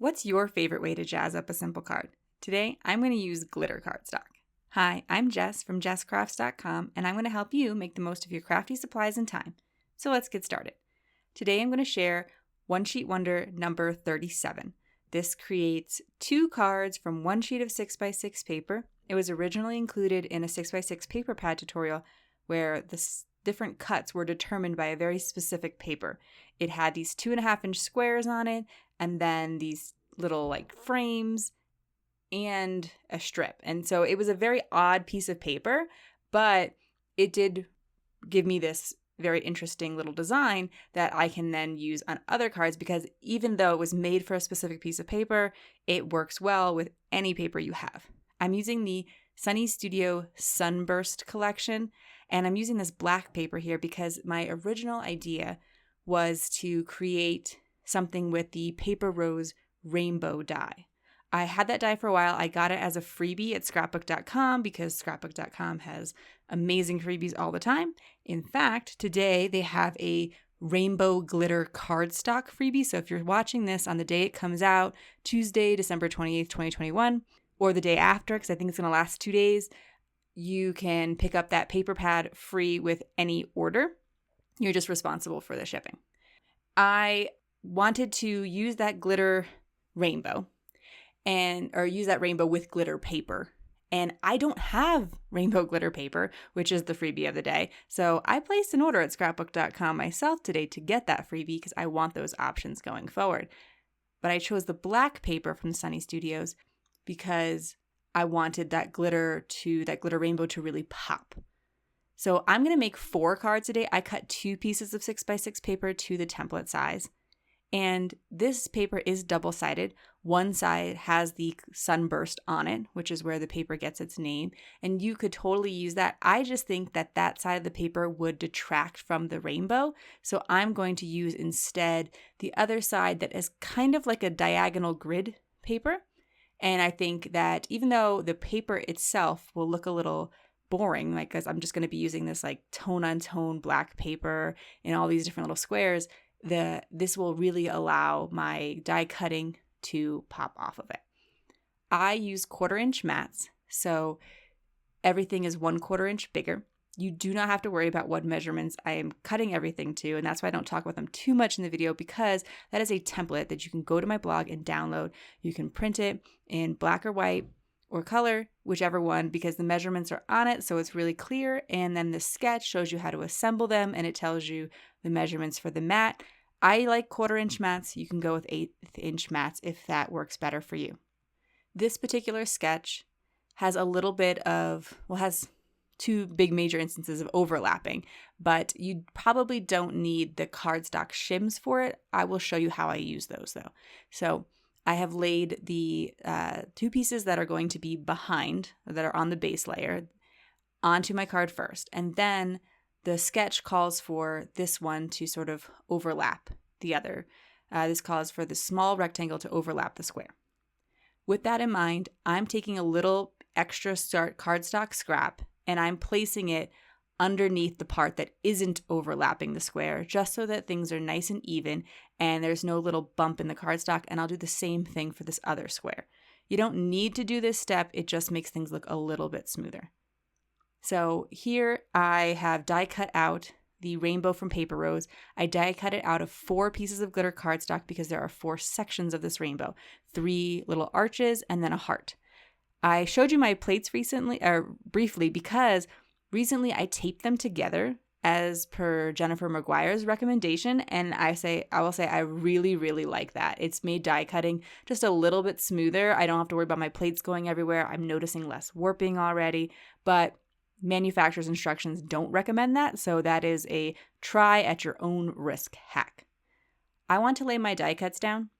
What's your favorite way to jazz up a simple card? Today, I'm going to use glitter cardstock. Hi, I'm Jess from JessCrafts.com, and I'm going to help you make the most of your crafty supplies and time. So let's get started. Today, I'm going to share One Sheet Wonder number 37. This creates 2 cards from one sheet of 6x6 paper. It was originally included in a 6x6 paper pad tutorial where the different cuts were determined by a very specific paper. It had these 2.5-inch squares on it, and then these little frames and a strip. And so it was a very odd piece of paper, but it did give me this very interesting little design that I can then use on other cards, because even though it was made for a specific piece of paper, it works well with any paper you have. I'm using the Sunny Studio Sunburst collection, and I'm using this black paper here because my original idea was to create something with the Paper Rose rainbow die. I had that die for a while. I got it as a freebie at scrapbook.com because scrapbook.com has amazing freebies all the time. In fact, today they have a rainbow glitter cardstock freebie. So if you're watching this on the day it comes out, Tuesday, December 28th, 2021, or the day after, because I think it's going to last 2 days, you can pick up that paper pad free with any order. You're just responsible for the shipping. I wanted to use that glitter rainbow or use that rainbow with glitter paper. And I don't have rainbow glitter paper, which is the freebie of the day. So I placed an order at scrapbook.com myself today to get that freebie because I want those options going forward. But I chose the black paper from Sunny Studios because I wanted that glitter rainbow to really pop. So I'm going to make 4 cards today. I cut 2 pieces of 6x6 paper to the template size. And this paper is double-sided. One side has the Sunburst on it, which is where the paper gets its name. And you could totally use that. I just think that that side of the paper would detract from the rainbow. So I'm going to use instead the other side that is kind of like a diagonal grid paper. And I think that even though the paper itself will look a little boring, because I'm just going to be using this tone-on-tone black paper in all these different little squares, this will really allow my die cutting to pop off of it. I use 1/4-inch mats, so everything is 1/4 inch bigger. You do not have to worry about what measurements I am cutting everything to, and that's why I don't talk about them too much in the video, because that is a template that you can go to my blog and download. You can print it in black or white or color, whichever one, because the measurements are on it, so it's really clear. And then the sketch shows you how to assemble them, and it tells you the measurements for the mat. I like 1/4-inch mats. You can go with 1/8-inch mats if that works better for you. This particular sketch has a little bit has 2 big major instances of overlapping, but you probably don't need the cardstock shims for it. I will show you how I use those though. So I have laid the 2 pieces that are going to be behind, that are on the base layer, onto my card first. And then the sketch calls for this one to sort of overlap the other. This calls for the small rectangle to overlap the square. With that in mind, I'm taking a little extra cardstock scrap and I'm placing it underneath the part that isn't overlapping the square, just so that things are nice and even and there's no little bump in the cardstock. And I'll do the same thing for this other square. You don't need to do this step. It just makes things look a little bit smoother. So here I have die cut out the rainbow from Paper Rose. I die cut it out of 4 pieces of glitter cardstock because there are 4 sections of this rainbow, 3 little arches and then a heart. I showed you my plates briefly because recently I taped them together as per Jennifer McGuire's recommendation, and I will say I really, really like that. It's made die cutting just a little bit smoother. I don't have to worry about my plates going everywhere. I'm noticing less warping already, but manufacturer's instructions don't recommend that, so that is a try at your own risk hack. I want to lay my die cuts down.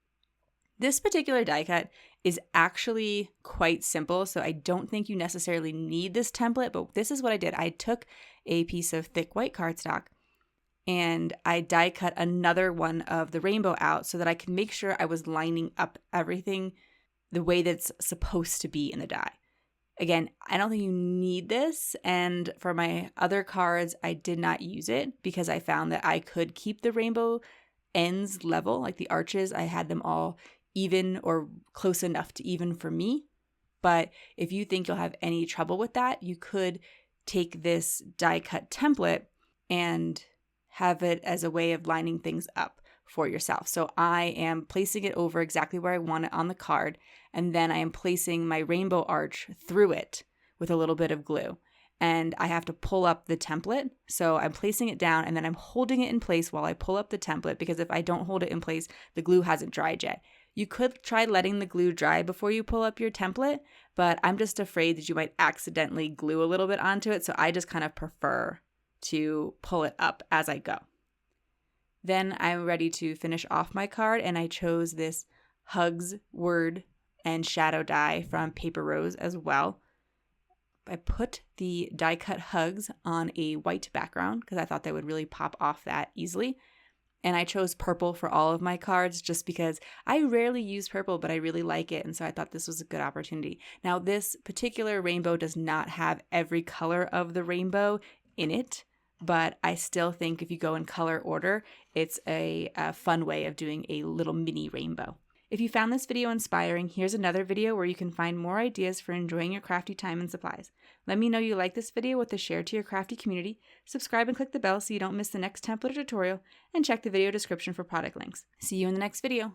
This particular die cut is actually quite simple, so I don't think you necessarily need this template, but this is what I did. I took a piece of thick white cardstock and I die cut another one of the rainbow out so that I could make sure I was lining up everything the way that's supposed to be in the die. Again, I don't think you need this, and for my other cards, I did not use it because I found that I could keep the rainbow ends level, like the arches. I had them all even or close enough to even for me. But if you think you'll have any trouble with that, you could take this die cut template and have it as a way of lining things up for yourself. So I am placing it over exactly where I want it on the card, and then I am placing my rainbow arch through it with a little bit of glue. And I have to pull up the template. So I'm placing it down and then I'm holding it in place while I pull up the template, because if I don't hold it in place, the glue hasn't dried yet. You could try letting the glue dry before you pull up your template, but I'm just afraid that you might accidentally glue a little bit onto it. So I just kind of prefer to pull it up as I go. Then I'm ready to finish off my card, and I chose this Hugs word and shadow die from Paper Rose as well. I put the die cut hugs on a white background because I thought they would really pop off that easily. And I chose purple for all of my cards just because I rarely use purple, but I really like it. And so I thought this was a good opportunity. Now, this particular rainbow does not have every color of the rainbow in it, but I still think if you go in color order, it's a fun way of doing a little mini rainbow. If you found this video inspiring, here's another video where you can find more ideas for enjoying your crafty time and supplies. Let me know you like this video with a share to your crafty community, subscribe and click the bell so you don't miss the next template or tutorial, and check the video description for product links. See you in the next video.